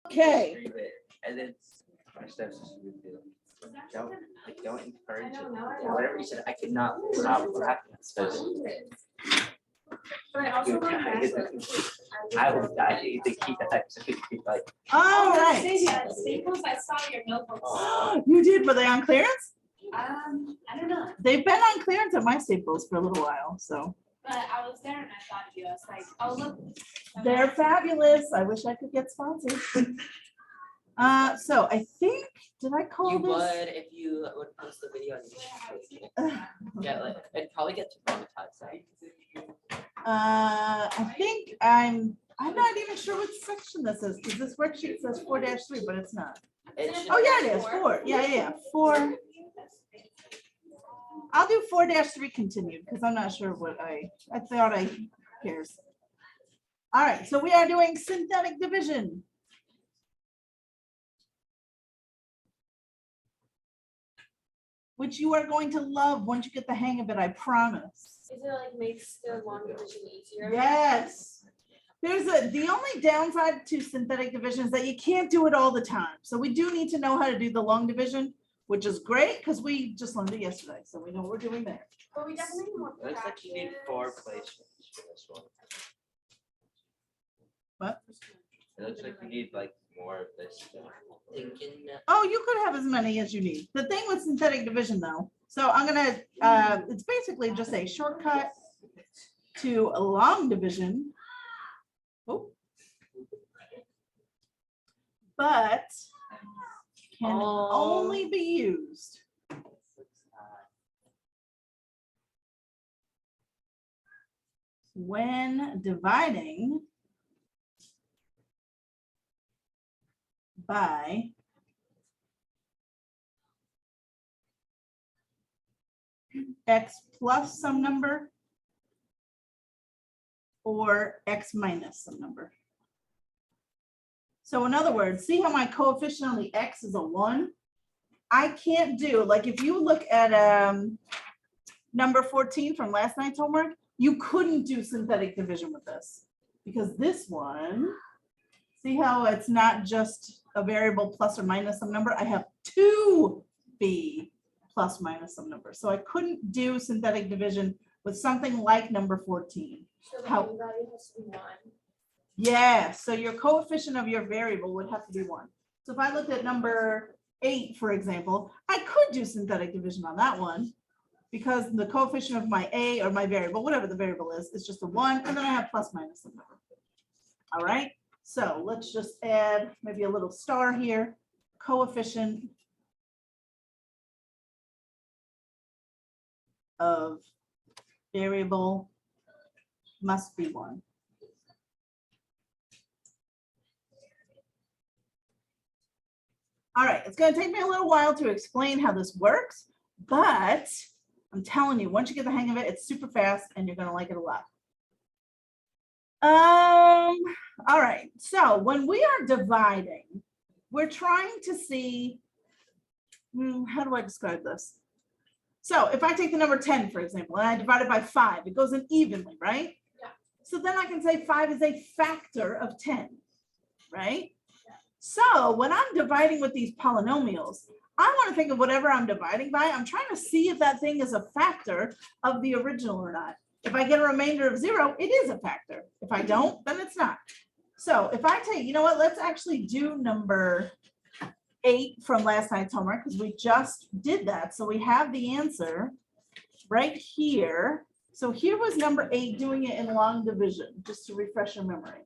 Okay. And then my stepsister would be like, don't encourage it. For whatever reason, I could not stop laughing. So I would die to keep that. So like, All right. Staples, I saw your notebooks. You did, were they on clearance? I don't know, They've been on clearance at my Staples for a little while, so. but I was there and I thought of you. I was like, oh, look. They're fabulous. I wish I could get sponsored. So I think, did I call You this? would if you would post the video on YouTube. Yeah, like, it'd probably get demonetized. Right? I think I'm not even sure what section this is, because this worksheet says 4-3, but it's not. It should, Oh, yeah, it is 4. Yeah, 4. I'll do 4-3 continued, because I'm not sure what I thought cares. All right, so we are doing synthetic division. Which you are going to love once you get the hang of it, I promise. Is it like makes the long division easier? Yes. The only downside to synthetic division is that you can't do it all the time. So we do need to know how to do the long division, which is great because we just learned it yesterday. So we know what we're doing there. But we definitely need more it looks like you need 4 placements for this one. What? It looks like you need like more of this stuff. thinking Oh, you could have as many as you need. The thing with synthetic division though, so I'm gonna, it's basically just a shortcut to a long division. Oh. But can only be used when dividing by x plus some number or x minus some number. So in other words, see how my coefficient on the x is a 1? I can't do, like if you look at number 14 from last night's homework, you couldn't do synthetic division with this because this one, see how it's not just a variable plus or minus some number? I have 2b plus minus some number. So I couldn't do synthetic division with something like number 14. So the How- mean value has to be 1. Yeah, so your coefficient of your variable would have to be 1. So if I looked at number 8, for example, I could do synthetic division on that one because the coefficient of my a or my variable, whatever the variable is just a 1, and then I have plus minus some number. All right, so let's just add maybe a little star here, coefficient of variable must be 1. All right, it's going to take me a little while to explain how this works, but I'm telling you, once you get the hang of it, it's super fast and you're going to like it a lot. All right, so when we are dividing, we're trying to see, how do I describe this? So if I take the number 10, for example, and I divide it by 5, it goes in evenly, right? Yeah. So then I can say 5 is a factor of 10, right? So when I'm dividing with these polynomials, I want to think of whatever I'm dividing by. I'm trying to see if that thing is a factor of the original or not. If I get a remainder of 0, it is a factor. If I don't, then it's not. So if I take, you know what, let's actually do number 8 from last night's homework because we just did that. So we have the answer right here. So here was number 8 doing it in long division, just to refresh your memory.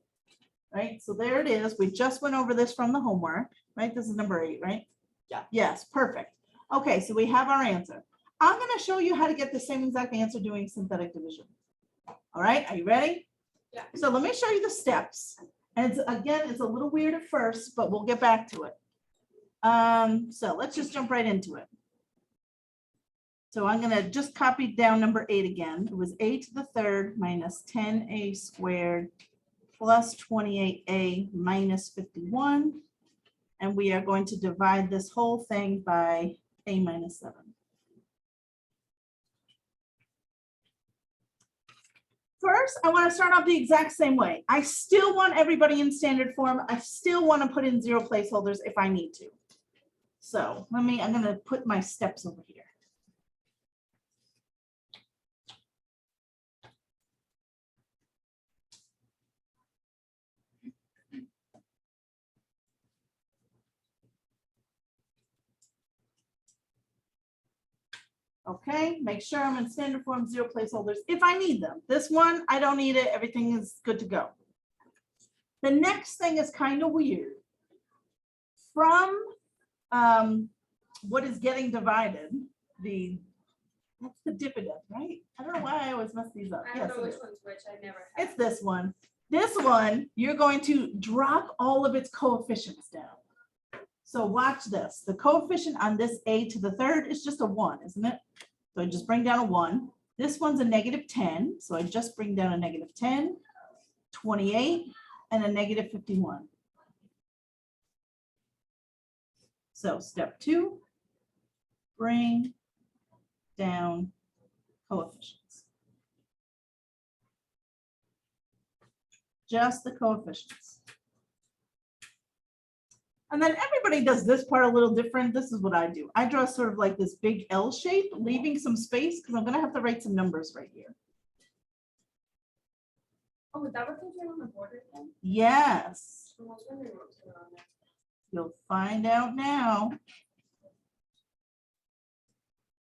Right, so there it is. We just went over this from the homework, right? This is number 8, right? Yeah. Yes, perfect. Okay, so we have our answer. I'm going to show you how to get the same exact answer doing synthetic division. All right, are you ready? Yeah. So let me show you the steps. And it's, again, it's a little weird at first, but we'll get back to it. So let's just jump right into it. So I'm going to just copy down number 8 again. It was a to the 3rd minus 10a squared plus 28a minus 51. And we are going to divide this whole thing by a minus 7. first, I want to start off the exact same way. I still want everybody in standard form. I still want to put in 0 placeholders if I need to. So I'm going to put my steps over here. Okay, make sure I'm in standard form, 0 placeholders if I need them. This one, I don't need it. Everything is good to go. The next thing is kind of weird. From what is getting divided, that's the dividend, right? I don't know why I always mess these up. I Yes, don't know it which is. one's which, I never had. It's this one. This one, you're going to drop all of its coefficients down. So watch this. The coefficient on this a to the third is just a 1, isn't it? So I just bring down a 1. This one's a -10. So I just bring down a -10, 28, and a -51. So step 2, bring down coefficients. Just the coefficients. And then everybody does this part a little different. This is what I do. I draw sort of like this big L shape, leaving some space because I'm going to have to write some numbers right here. Oh, is that what they're doing on the border then? Yes, I was wondering what was going on there. you'll find out now.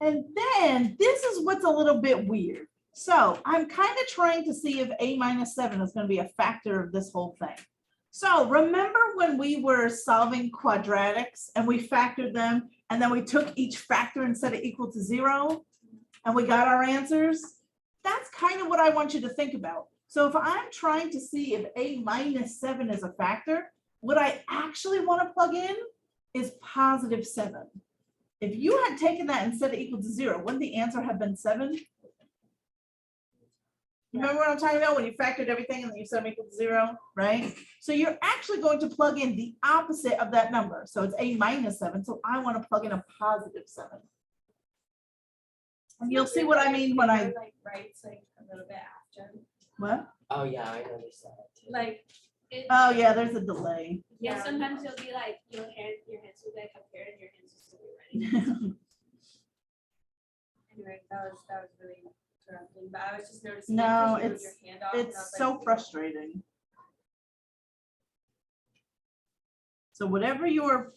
And then this is what's a little bit weird. So I'm kind of trying to see if a minus 7 is going to be a factor of this whole thing. So remember when we were solving quadratics and we factored them and then we took each factor and set it equal to 0 and we got our answers? That's kind of what I want you to think about. So if I'm trying to see if a minus 7 is a factor, what I actually want to plug in is positive 7. If you had taken that and set it equal to 0, wouldn't the answer have been 7? Remember what I'm talking about when you factored everything and then you set them equal to 0, right? So you're actually going to plug in the opposite of that number. So it's a minus 7. So I want to plug in a positive 7. And you'll see what I mean when I, Like writes like a little bit after, what? Oh, yeah, I noticed that too. like, Oh yeah, there's a delay. Yeah, sometimes you'll be like, your hands will be like up here and your hands will still be ready. anyway, that was really interrupting, but I was just noticing. No, because you moved it's- your hand off, and I It's was so like, frustrating. So whatever you're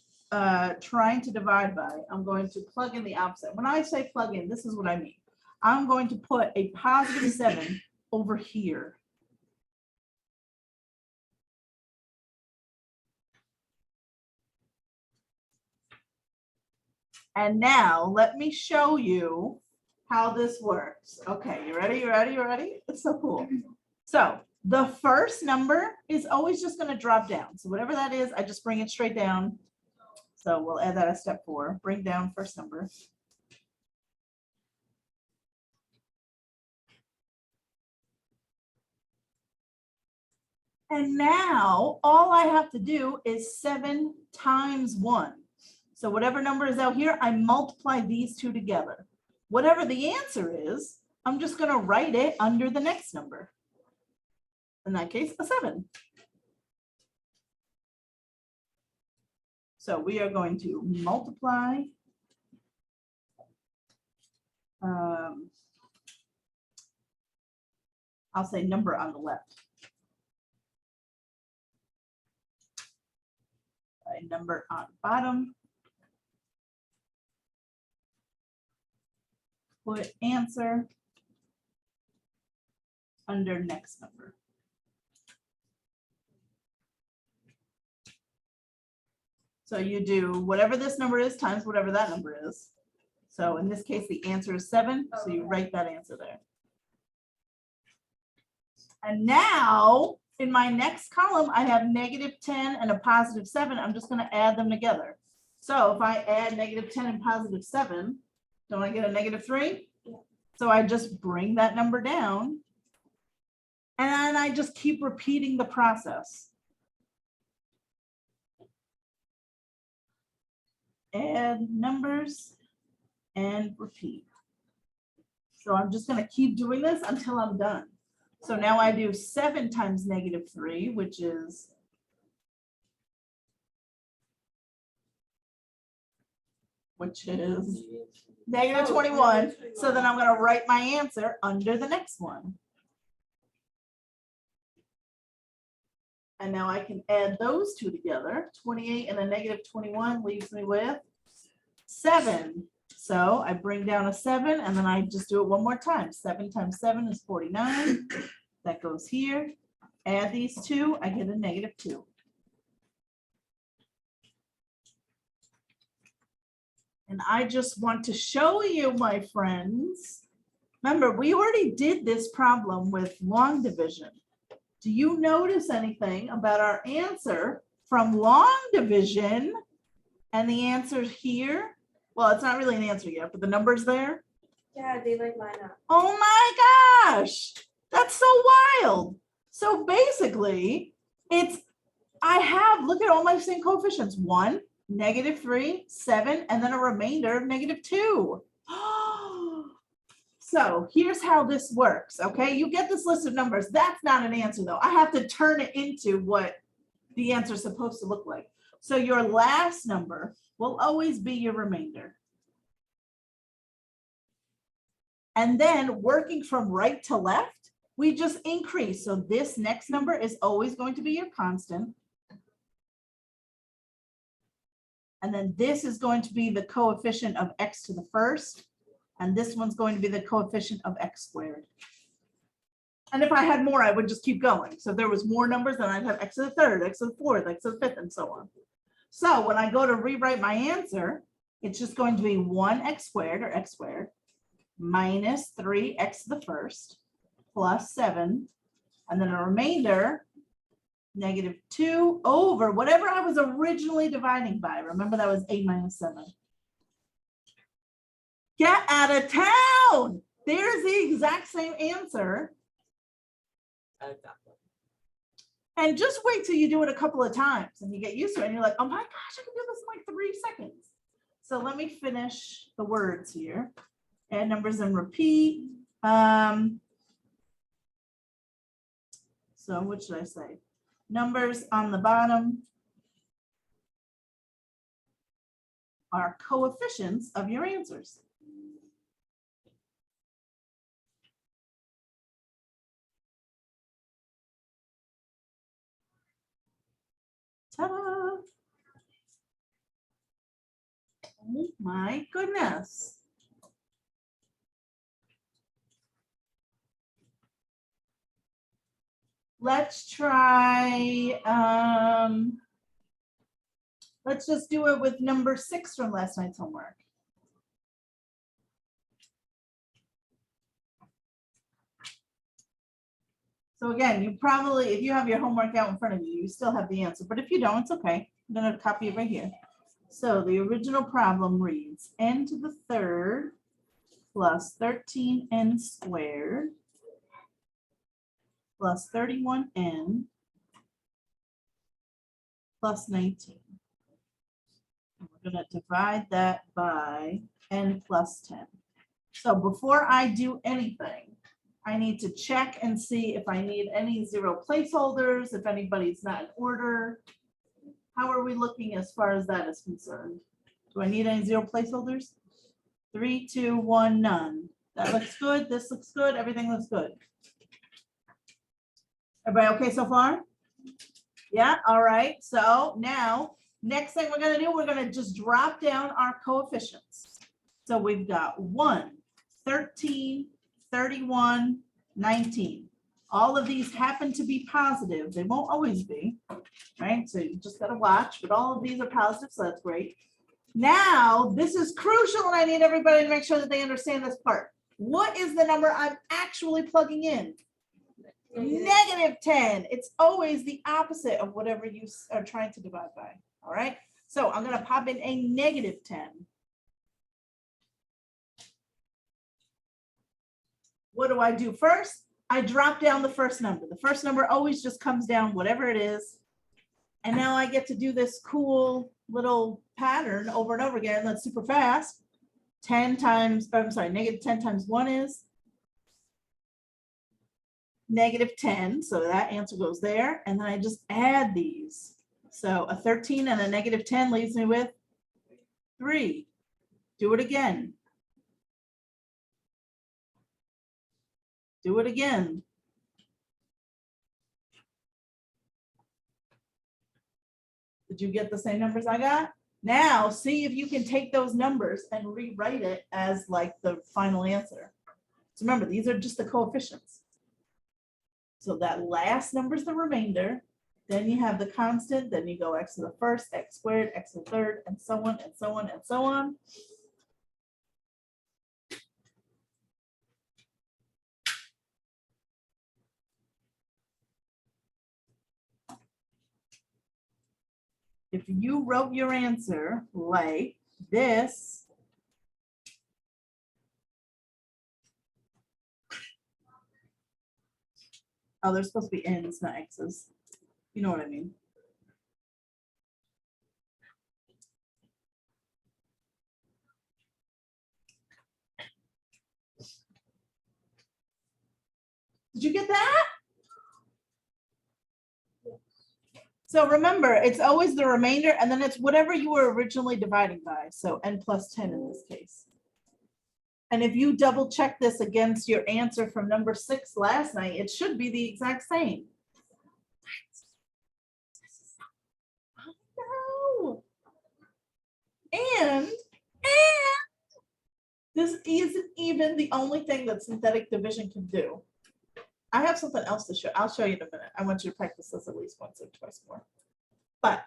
trying to divide by, I'm going to plug in the opposite. When I say plug in, this is what I mean. I'm going to put a positive 7 over here. And now let me show you how this works. Okay, you ready? You ready? You ready? It's so cool. So the first number is always just going to drop down. So whatever that is, I just bring it straight down. So we'll add that as step 4. Bring down first number. And now all I have to do is 7 times 1. So whatever number is out here, I multiply these two together. Whatever the answer is, I'm just going to write it under the next number. In that case, a 7. So we are going to multiply I'll say number on the left. Number on bottom. Put answer under next number. So you do whatever this number is times whatever that number is. So in this case, the answer is 7. So you write that answer there. And now in my next column, I have -10 and a +7. I'm just going to add them together. So if I add -10 and +7, don't I get a -3? Yeah. So I just bring that number down. And I just keep repeating the process. Add numbers and repeat. So I'm just going to keep doing this until I'm done. So now I do 7 times -3, which is -21. So then I'm gonna write my answer under the next one. And now I can add those two together. 28 and a -21 leaves me with 7. So I bring down a 7 and then I just do it one more time. 7 times 7 is 49. That goes here. Add these two, I get a -2. And I just want to show you, my friends. Remember, we already did this problem with long division. Do you notice anything about our answer from long division and the answer here? Well, it's not really an answer yet, but the number's there. Yeah, they like line up. Oh my gosh, that's so wild. So basically, I have, look at all my same coefficients, 1, -3, 7, and then a remainder of -2. So here's how this works, okay? You get this list of numbers. That's not an answer though. I have to turn it into what the answer is supposed to look like. So your last number will always be your remainder. And then working from right to left, we just increase. So this next number is always going to be your constant. And then this is going to be the coefficient of x to the first. And this one's going to be the coefficient of x squared. And if I had more, I would just keep going. So if there was more numbers, then I'd have x to the third, x to the fourth, x to the fifth, and so on. So when I go to rewrite my answer, it's just going to be 1x squared, or x squared, minus 3x to the first, plus 7, and then a remainder, -2 over whatever I was originally dividing by. Remember, that was 8 minus 7. Get out of town. There's the exact same answer. And just wait till you do it a couple of times and you get used to it and you're like, oh my gosh, I can do this in like 3 seconds. So let me finish the words here. Add numbers and repeat. So what should I say? Numbers on the bottom are coefficients of your answers. Ta-da! Oh my goodness. Let's try, let's just do it with number 6 from last night's homework. So again, you probably, if you have your homework out in front of you, you still have the answer, but if you don't, it's okay. I'm gonna copy it right here. So the original problem reads n to the third plus 13n squared plus 31n plus 19. And we're gonna divide that by n plus 10. So before I do anything, I need to check and see if I need any 0 placeholders, if anybody's not in order. How are we looking as far as that is concerned? Do I need any 0 placeholders? 3, 2, 1, none. That looks good. This looks good. Everything looks good. Everybody okay so far? Yeah, all right. So now, next thing we're gonna do, we're gonna just drop down our coefficients. So we've got 1, 13, 31, 19. All of these happen to be positive. They won't always be, right? So you just gotta watch, but all of these are positive, so that's great. Now, this is crucial, and I need everybody to make sure that they understand this part. What is the number I'm actually plugging in? -10. It's always the opposite of whatever you are trying to divide by, all right? So I'm gonna pop in a -10. What do I do first? I drop down the first number. The first number always just comes down, whatever it is. And now I get to do this cool little pattern over and over again. That's super fast. 10 times, I'm sorry, -10 times 1 is -10, so that answer goes there, and then I just add these. So a 13 and a -10 leaves me with 3. Do it again. Do it again. Did you get the same numbers I got? Now, see if you can take those numbers and rewrite it as like the final answer. So remember, these are just the coefficients. So that last number is the remainder. Then you have the constant, then you go x to the first, x squared, x to the third, and so on, and so on, and so on. If you wrote your answer like this, oh, there's supposed to be n's, not x's. You know what I mean? Did you get that? So remember, it's always the remainder, and then it's whatever you were originally dividing by. So n plus 10 in this case. And if you double check this against your answer from number 6 last night, it should be the exact same. No. And this isn't even the only thing that synthetic division can do. I have something else to show. I'll show you in a minute. I want you to practice this at least once or twice more. But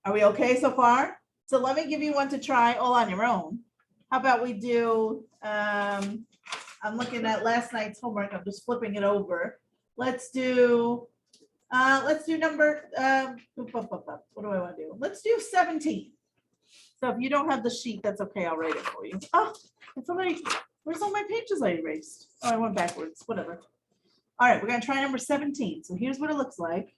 are we okay so far? So let me give you one to try all on your own. How about we do, I'm looking at last night's homework. I'm just flipping it over. Let's do number, what do I want to do? Let's do 17. So if you don't have the sheet, that's okay. I'll write it for you. Oh, it's already, where's all my pages I erased? Oh, I went backwards, whatever. All right, we're gonna try number 17. So here's what it looks like.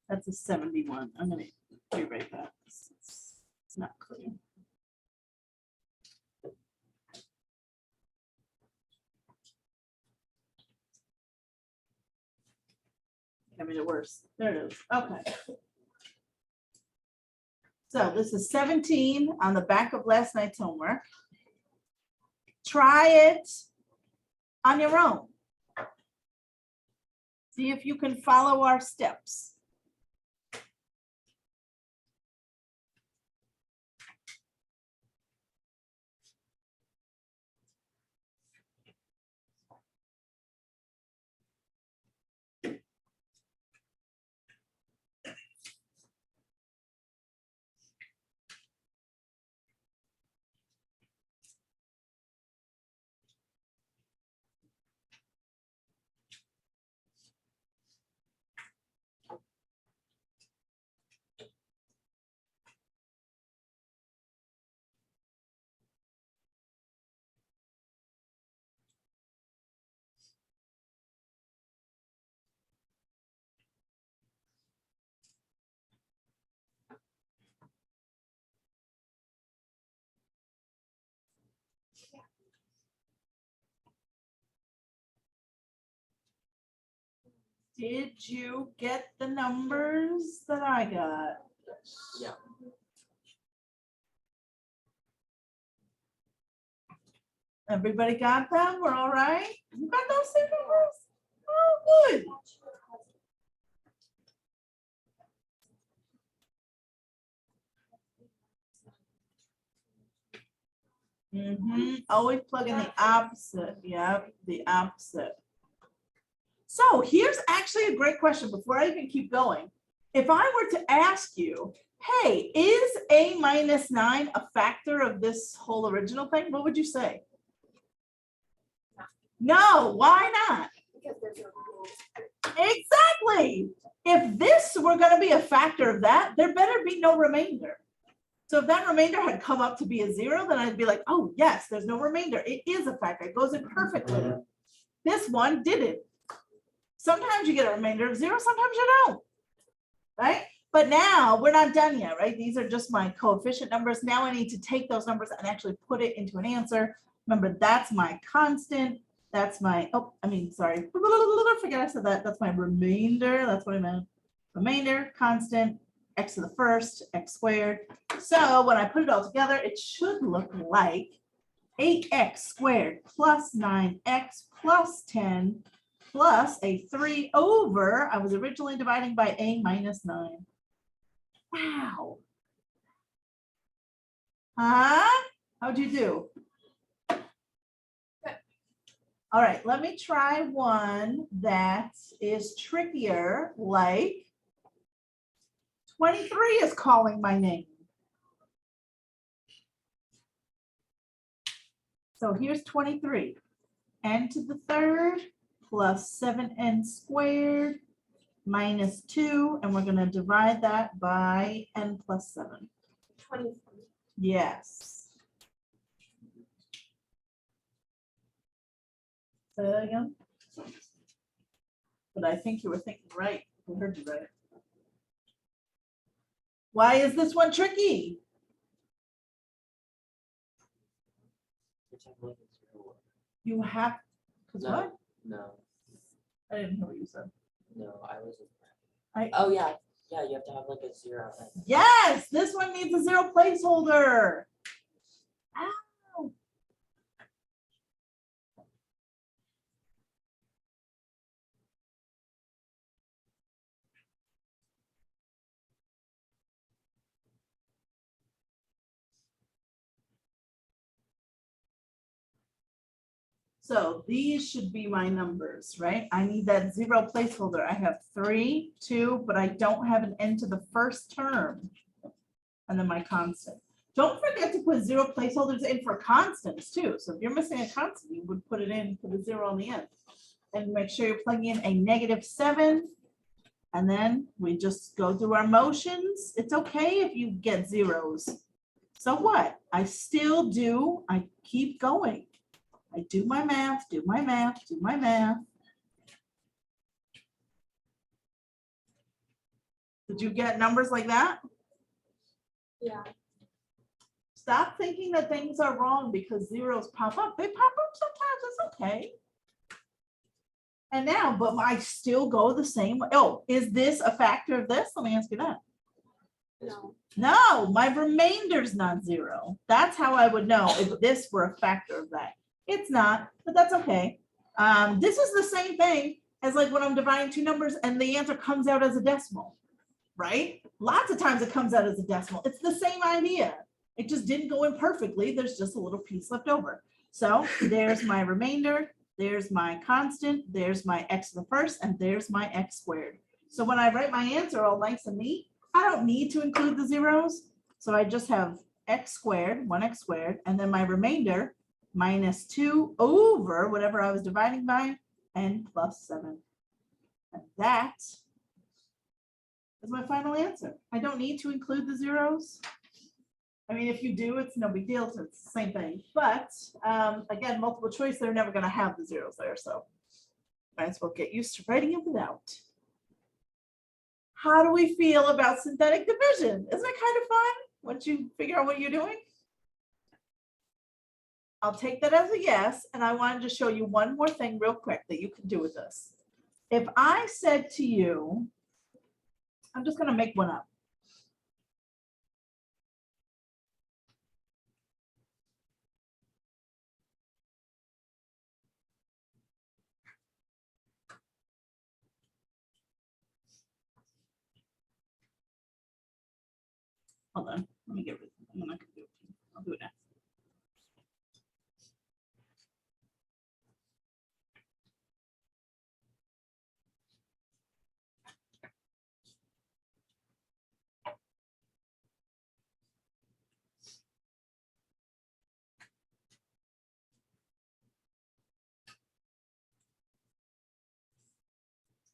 That's a 71. I'm gonna rewrite that. It's not clear. I made it worse. There it is. Okay. So this is 17 on the back of last night's homework. Try it on your own. See if you can follow our steps. Did you get the numbers that I got? Yeah. Everybody got them? We're all right? You got those same numbers? Oh, good. Always plug in the opposite. Yep, the opposite. So here's actually a great question before I even keep going. If I were to ask you, hey, is a minus 9 a factor of this whole original thing? What would you say? No, why not? Because there's no rules. Exactly. If this were going to be a factor of that, there better be no remainder. So if that remainder had come up to be a 0, then I'd be like, oh, yes, there's no remainder. It is a factor. It goes in perfectly. This one didn't. Sometimes you get a remainder of 0, sometimes you don't. Right? But now we're not done yet, right? These are just my coefficient numbers. Now I need to take those numbers and actually put it into an answer. Remember, that's my constant. That's my, sorry. Forget I said that. That's my remainder. That's what I meant. Remainder, constant, x to the first, x squared. So when I put it all together, it should look like 8x squared plus 9x plus 10 plus a 3 over, I was originally dividing by a minus 9. Wow. Huh? How'd you do? All right, let me try one that is trickier, like 23 is calling my name. So here's 23. N to the third plus 7n squared minus 2, and we're going to divide that by n plus 7. 23. Yes. Say that again. But I think you were thinking right. I heard you right. Why is this one tricky? You have, because No. what? No, I didn't hear what you said. no, I wasn't. I- Oh, yeah, yeah, you have to have like a 0. Yes, this one needs a 0 placeholder. Ow. So these should be my numbers, right? I need that 0 placeholder. I have 3, 2, but I don't have an n to the first term. And then my constant. Don't forget to put 0 placeholders in for constants too. So if you're missing a constant, you would put it in, put a 0 on the end. And make sure you're plugging in a -7. And then we just go through our motions. It's okay if you get zeros. So what? I still do, I keep going. I do my math, do my math, do my math. Did you get numbers like that? Yeah. Stop thinking that things are wrong because zeros pop up. They pop up sometimes, it's okay. And now, but I still go the same way. Oh, is this a factor of this? Let me ask you that. No. No, my remainder's not 0. That's how I would know if this were a factor of that. It's not, but that's okay. This is the same thing as like when I'm dividing two numbers and the answer comes out as a decimal, right? Lots of times it comes out as a decimal. It's the same idea. It just didn't go in perfectly. There's just a little piece left over. So there's my remainder. There's my constant. There's my x to the first, and there's my x squared. So when I write my answer all nice and neat, I don't need to include the zeros. So I just have x squared, 1x squared, and then my remainder minus 2 over whatever I was dividing by, n plus 7. And that is my final answer. I don't need to include the zeros. I mean, if you do, it's no big deal. So it's the same thing. But again, multiple choice, they're never going to have the zeros there. So might as well get used to writing it without. How do we feel about synthetic division? Isn't it kind of fun once you figure out what you're doing? I'll take that as a yes. And I wanted to show you one more thing real quick that you can do with this. If I said to you, I'm just going to make one up. Hold on, let me get rid of it. I'm not gonna do it. I'll do it now.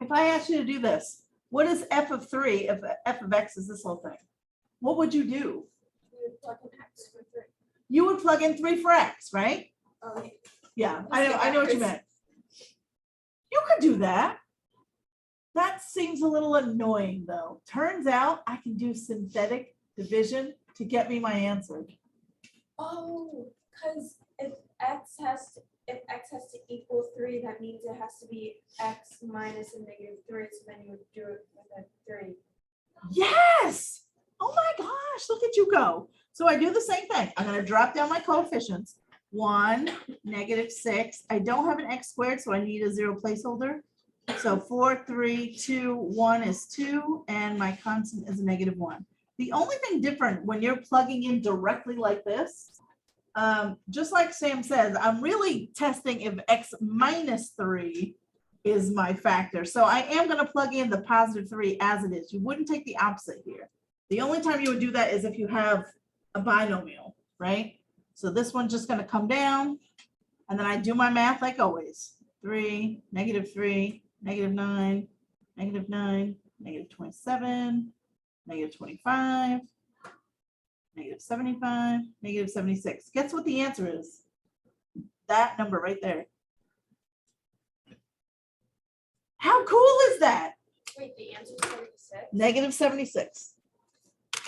If I asked you to do this, what is f of 3 if f of x is this whole thing? What would you do? You would plug in X for 3. You would plug in 3 for x, right? Oh, yeah. Yeah, Let's I know what you get meant. You could do that. That seems a little annoying though. Turns out I can do synthetic division to get me my answer. Oh, because if x has to equal 3, that means it has to be x minus a -3, so then you would do it with a 3. Yes. Oh my gosh, look at you go. So I do the same thing. I'm gonna drop down my coefficients. 1, -6. I don't have an x squared, so I need a 0 placeholder. So 4, 3, 2, 1 is 2, and my constant is a -1. The only thing different when you're plugging in directly like this, just like Sam says, I'm really testing if x minus 3 is my factor. So I am going to plug in the +3 as it is. You wouldn't take the opposite here. The only time you would do that is if you have a binomial, right? So this one's just going to come down, and then I do my math like always. 3, -3, -9, -9, -27, -25, -75, -76. Guess what the answer is? That number right there. How cool is that? Wait, the answer is 76? -76.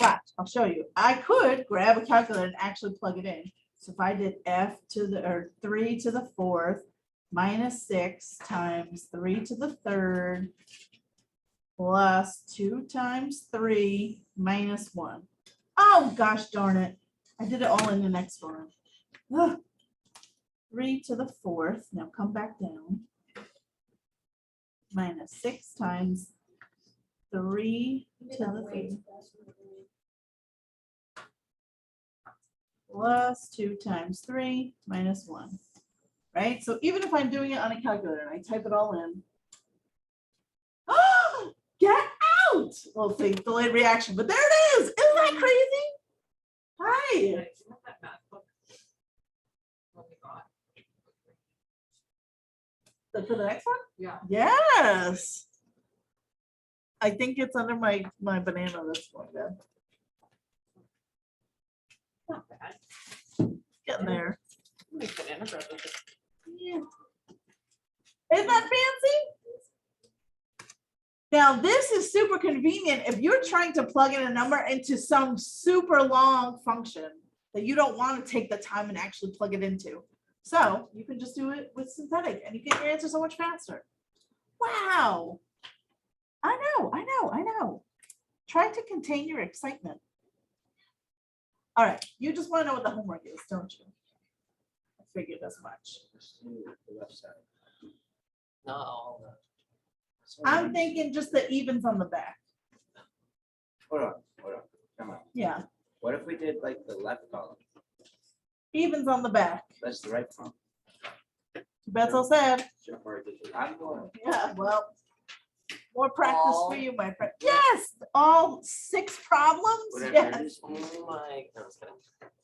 Watch, I'll show you. I could grab a calculator and actually plug it in. So if I did f to the, or 3 to the 4th minus 6 times 3 to the 3rd plus 2 times 3 minus 1. Oh, gosh darn it. I did it all in the next one. Ugh. 3 to the 4th, now come back down. Minus 6 times 3 to the 3rd. Plus 2 times 3 minus 1. Right? So even if I'm doing it on a calculator and I type it all in. Oh, get out! Well, see, delayed reaction, but there it is. Isn't that crazy? Hi. For the next one? Yeah. Yes. I think it's under my banana this one, then. Not bad. Getting there. Make banana bread with it. Yeah. Isn't that fancy? Now, this is super convenient if you're trying to plug in a number into some super long function that you don't want to take the time and actually plug it into. So you can just do it with synthetic and you get your answer so much faster. Wow. I know. Try to contain your excitement. All right, you just want to know what the homework is, don't you? I figured as much. No. I'm thinking just the evens on the back. Hold on, come on. Yeah, What if we did like the left column? evens on the back. That's the right column. That's all said. I'm going. Yeah, well, more practice for you, my friend. Yes, all 6 problems. Whatever Yes. it is. Oh my, no, it's gonna-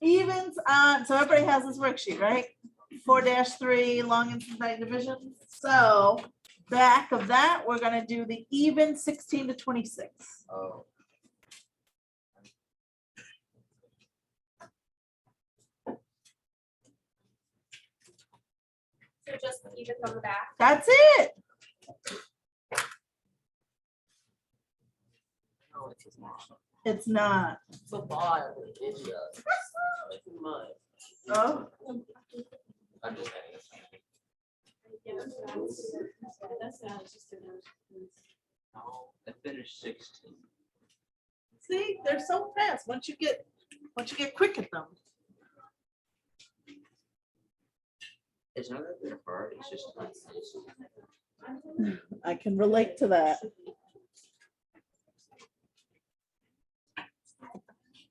Evens on, so everybody has this worksheet, right? 4-3 long and synthetic division. So back of that, we're gonna do the even 16 to 26. Oh. So just even on the back. That's it. no, it's just not. It's not. It's a lot of idiot. Like mud. Oh, I'm just saying. Yeah, that's what I was just doing. No, I finished 16. see, they're so fast. Once you get quick at them. It's not that they're hard, it's just. I can relate to that.